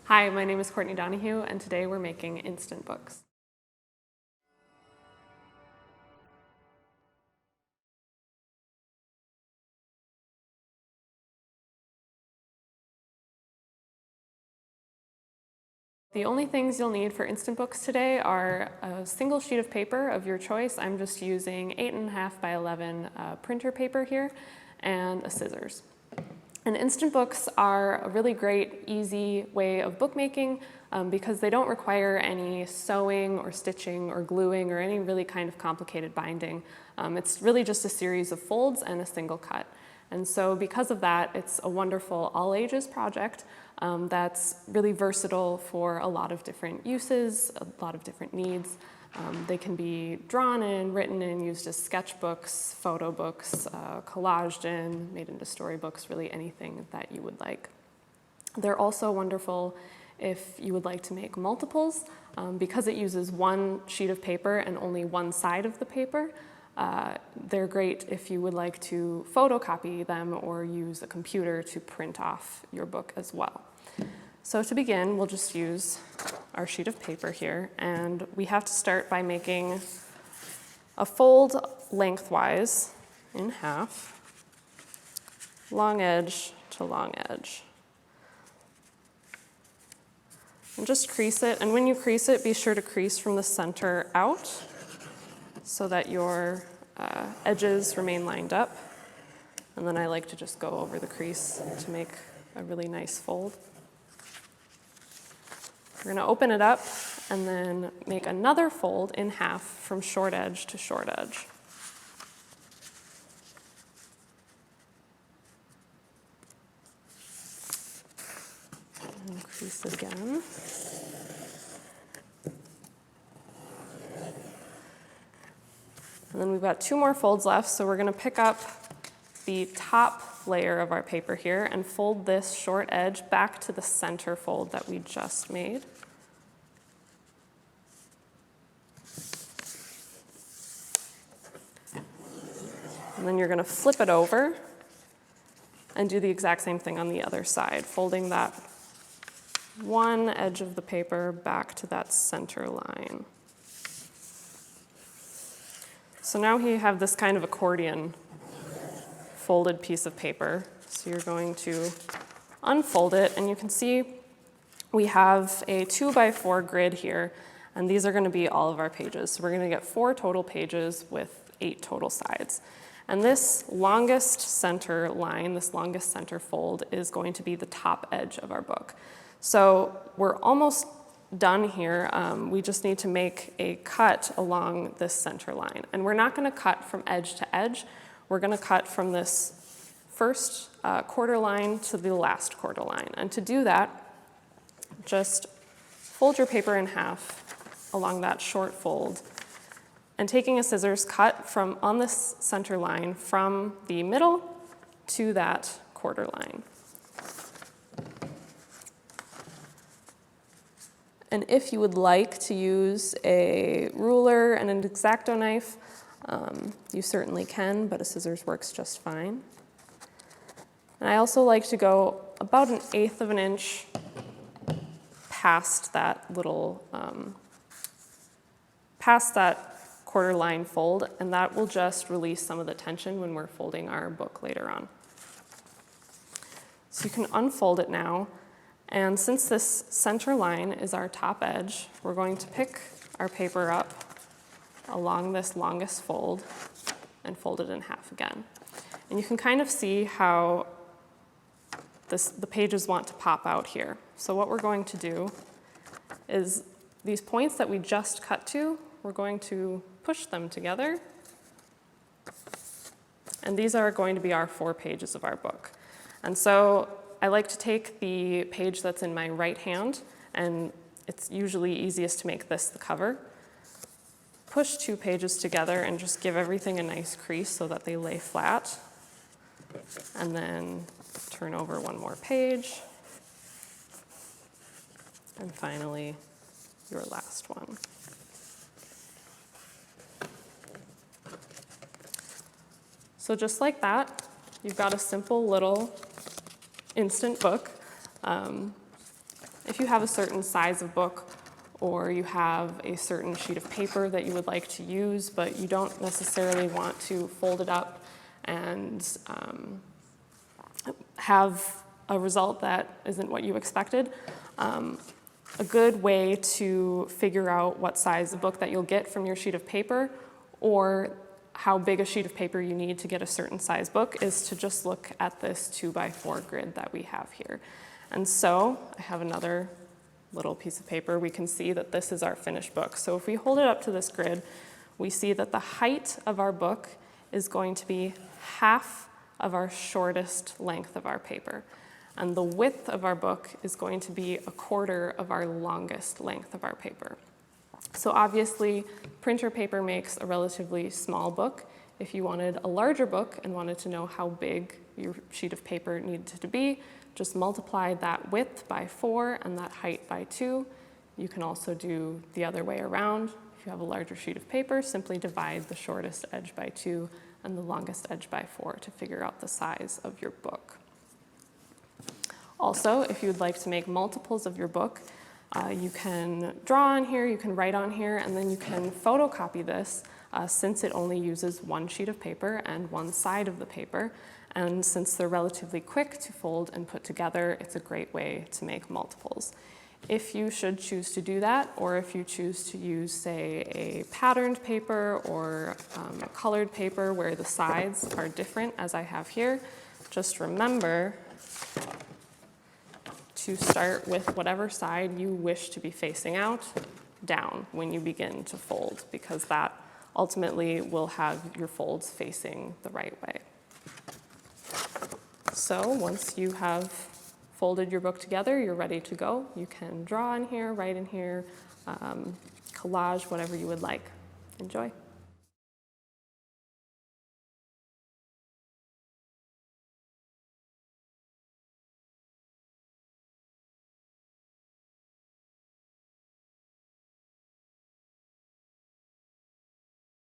Hi, my name is Courtney Donahue, and today we're making instant books. The only things you'll need for instant books today are a single sheet of paper of your choice. I'm just using 8.5 by 11 printer paper here, and a scissors. And instant books are a really great, easy way of bookmaking because they don't require any sewing or stitching or gluing or any really kind of complicated binding. It's really just a series of folds and a single cut. And so because of that, it's a wonderful all ages project that's really versatile for a lot of different uses, a lot of different needs. They can be drawn in, written in, used as sketchbooks, photo books, collaged in, made into storybooks, really anything that you would like. They're also wonderful if you would like to make multiples. Because it uses one sheet of paper and only one side of the paper, they're great if you would like to photocopy them or use a computer to print off your book as well. So to begin, we'll just use our sheet of paper here, and we have to start by making a fold lengthwise in half, long edge to long edge. And just crease it, and when you crease it, be sure to crease from the center out so that your edges remain lined up. And then I like to just go over the crease to make a really nice fold. We're going to open it up and then make another fold in half from short edge to short edge. And crease again. And then we've got 2 more folds left, so we're going to pick up the top layer of our paper here and fold this short edge back to the center fold that we just made. And then you're going to flip it over and do the exact same thing on the other side, folding that one edge of the paper back to that center line. So now you have this kind of accordion folded piece of paper. So you're going to unfold it, and you can see we have a 2x4 grid here, and these are going to be all of our pages. So we're going to get 4 total pages with 8 total sides. And this longest center line, this longest center fold, is going to be the top edge of our book. So we're almost done here. We just need to make a cut along this center line. And we're not going to cut from edge to edge. We're going to cut from this first quarter line to the last quarter line. And to do that, just fold your paper in half along that short fold, and taking a scissors, cut from on this center line from the middle to that quarter line. And if you would like to use a ruler and an X-Acto knife, you certainly can, but a scissors works just fine. And I also like to go about 1/8 of an inch past that little, past that quarter line fold, and that will just release some of the tension when we're folding our book later on. So you can unfold it now, and since this center line is our top edge, we're going to pick our paper up along this longest fold and fold it in half again. And you can kind of see how the pages want to pop out here. So what we're going to do is these points that we just cut to, we're going to push them together. And these are going to be our 4 pages of our book. And so I like to take the page that's in my right hand, and it's usually easiest to make this the cover. Push 2 pages together and just give everything a nice crease so that they lay flat. And then turn over 1 more page. And finally, your last one. So just like that, you've got a simple little instant book. if you have a certain size of book or you have a certain sheet of paper that you would like to use, but you don't necessarily want to fold it up and have a result that isn't what you expected, a good way to figure out what size of book that you'll get from your sheet of paper or how big a sheet of paper you need to get a certain size book is to just look at this 2x4 grid that we have here. And so I have another little piece of paper. We can see that this is our finished book. So if we hold it up to this grid, we see that the height of our book is going to be half of our shortest length of our paper. And the width of our book is going to be a quarter of our longest length of our paper. So obviously, printer paper makes a relatively small book. If you wanted a larger book and wanted to know how big your sheet of paper needed to be, just multiply that width by 4 and that height by 2. You can also do the other way around. If you have a larger sheet of paper, simply divide the shortest edge by 2 and the longest edge by 4 to figure out the size of your book. Also, if you'd like to make multiples of your book, you can draw on here, you can write on here, and then you can photocopy this since it only uses one sheet of paper and one side of the paper. And since they're relatively quick to fold and put together, it's a great way to make multiples. If you should choose to do that, or if you choose to use, say, a patterned paper or a colored paper where the sides are different, as I have here, just remember to start with whatever side you wish to be facing out down when you begin to fold, because that ultimately will have your folds facing the right way. So once you have folded your book together, you're ready to go. You can draw in here, write in here, collage, whatever you would like. Enjoy.